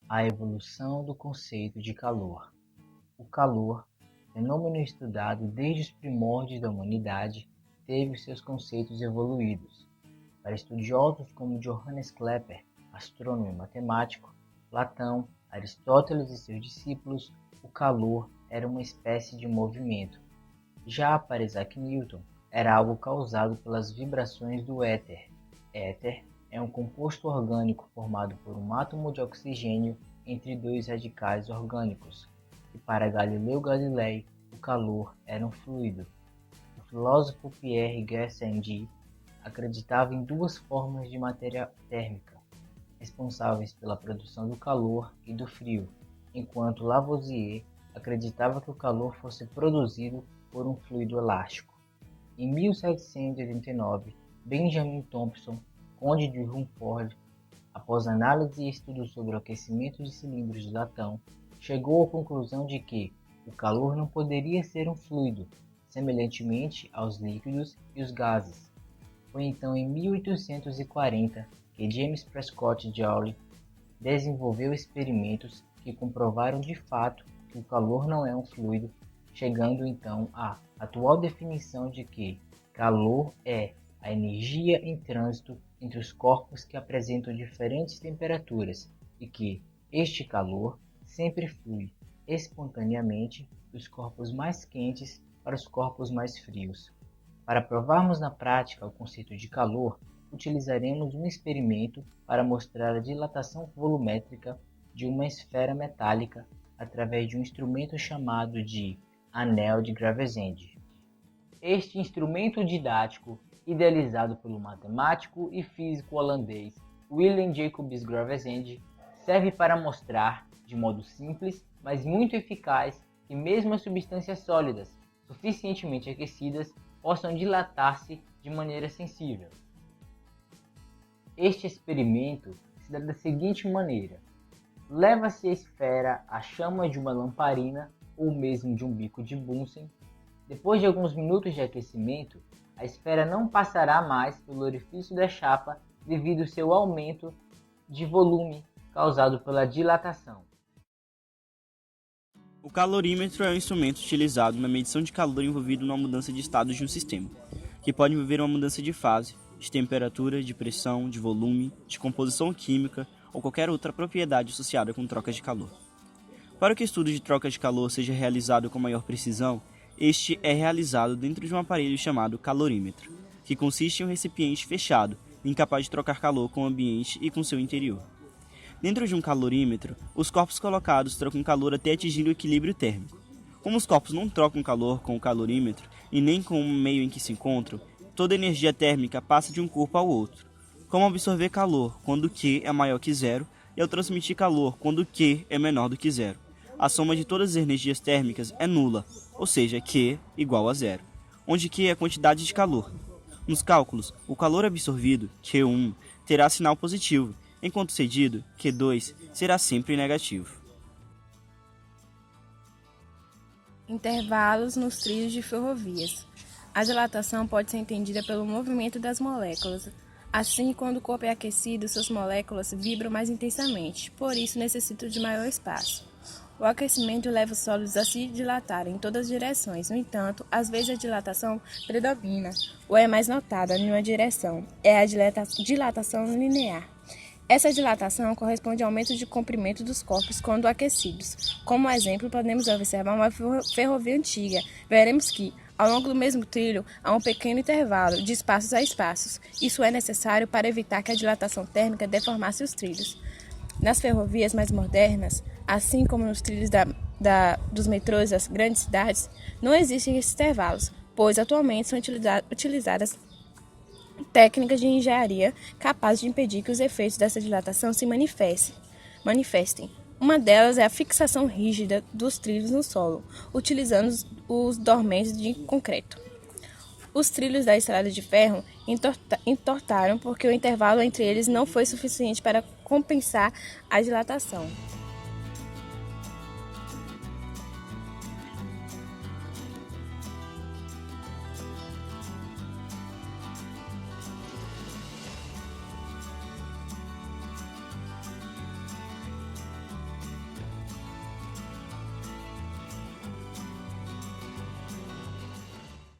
A evolução do conceito de calor. O calor, fenômeno estudado desde os primórdios da humanidade, teve seus conceitos evoluídos. Para estudiosos como Johannes Kepler, astrônomo e matemático, Platão, Aristóteles e seus discípulos, o calor era uma espécie de movimento. Já para Isaac Newton, era algo causado pelas vibrações do éter. Éter é um composto orgânico formado por um átomo de oxigênio entre dois radicais orgânicos. E para Galileu Galilei, o calor era um fluido. O filósofo Pierre Gassendi acreditava em duas formas de matéria térmica, responsáveis pela produção do calor e do frio, enquanto Lavoisier acreditava que o calor fosse produzido por um fluido elástico. Em 1789, Benjamin Thompson, conde de Rumford, após análise e estudo sobre o aquecimento de cilindros de latão, chegou à conclusão de que o calor não poderia ser um fluido, semelhantemente aos líquidos e os gases. Foi então em 1840 que James Prescott Joule desenvolveu experimentos que comprovaram de fato que o calor não é um fluido, chegando então à atual definição de que calor é a energia em trânsito entre os corpos que apresentam diferentes temperaturas e que este calor sempre flui espontaneamente dos corpos mais quentes para os corpos mais frios. Para provarmos na prática o conceito de calor, utilizaremos um experimento para mostrar a dilatação volumétrica de uma esfera metálica através de um instrumento chamado de anel de Gravesend. Este instrumento didático, idealizado pelo matemático e físico holandês Willem Jacobs Gravesend, serve para mostrar, de modo simples, mas muito eficaz, que mesmo as substâncias sólidas, suficientemente aquecidas, possam dilatar-se de maneira sensível. Este experimento se dá da seguinte maneira: leva-se a esfera à chama de uma lamparina ou mesmo de um bico de Bunsen. Depois de alguns minutos de aquecimento, a esfera não passará mais pelo orifício da chapa devido ao seu aumento de volume causado pela dilatação. O calorímetro é um instrumento utilizado na medição de calor envolvido na mudança de estado de um sistema, que pode envolver uma mudança de fase, de temperatura, de pressão, de volume, de composição química ou qualquer outra propriedade associada com troca de calor. Para que o estudo de troca de calor seja realizado com maior precisão, este é realizado dentro de um aparelho chamado calorímetro, que consiste em um recipiente fechado, incapaz de trocar calor com o ambiente e com seu interior. Dentro de um calorímetro, os corpos colocados trocam calor até atingir o equilíbrio térmico. Como os corpos não trocam calor com o calorímetro e nem com o meio em que se encontram, toda energia térmica passa de um corpo ao outro. Como absorver calor quando Q é maior que zero e ao transmitir calor quando Q é menor do que zero. A soma de todas as energias térmicas é nula, ou seja, Q igual a zero, onde Q é a quantidade de calor. Nos cálculos, o calor absorvido, Q1, terá sinal positivo, enquanto cedido, Q2, será sempre negativo. Intervalos nos trilhos de ferrovias. A dilatação pode ser entendida pelo movimento das moléculas. Assim, quando o corpo é aquecido, suas moléculas vibram mais intensamente, por isso necessitam de maior espaço. O aquecimento leva os sólidos a se dilatarem em todas as direções. No entanto, às vezes a dilatação predomina, ou é mais notada em uma direção. É a dilatação linear. Essa dilatação corresponde ao aumento de comprimento dos corpos quando aquecidos. Como exemplo, podemos observar uma ferrovia antiga. Veremos que, ao longo do mesmo trilho, há um pequeno intervalo, de espaços a espaços. Isso é necessário para evitar que a dilatação térmica deformasse os trilhos. Nas ferrovias mais modernas, assim como nos trilhos dos metrôs das grandes cidades, não existem esses intervalos, pois atualmente são utilizadas técnicas de engenharia capazes de impedir que os efeitos dessa dilatação se manifestem. Uma delas é a fixação rígida dos trilhos no solo, utilizando os dormentes de concreto. Os trilhos da estrada de ferro entortaram porque o intervalo entre eles não foi suficiente para compensar a dilatação.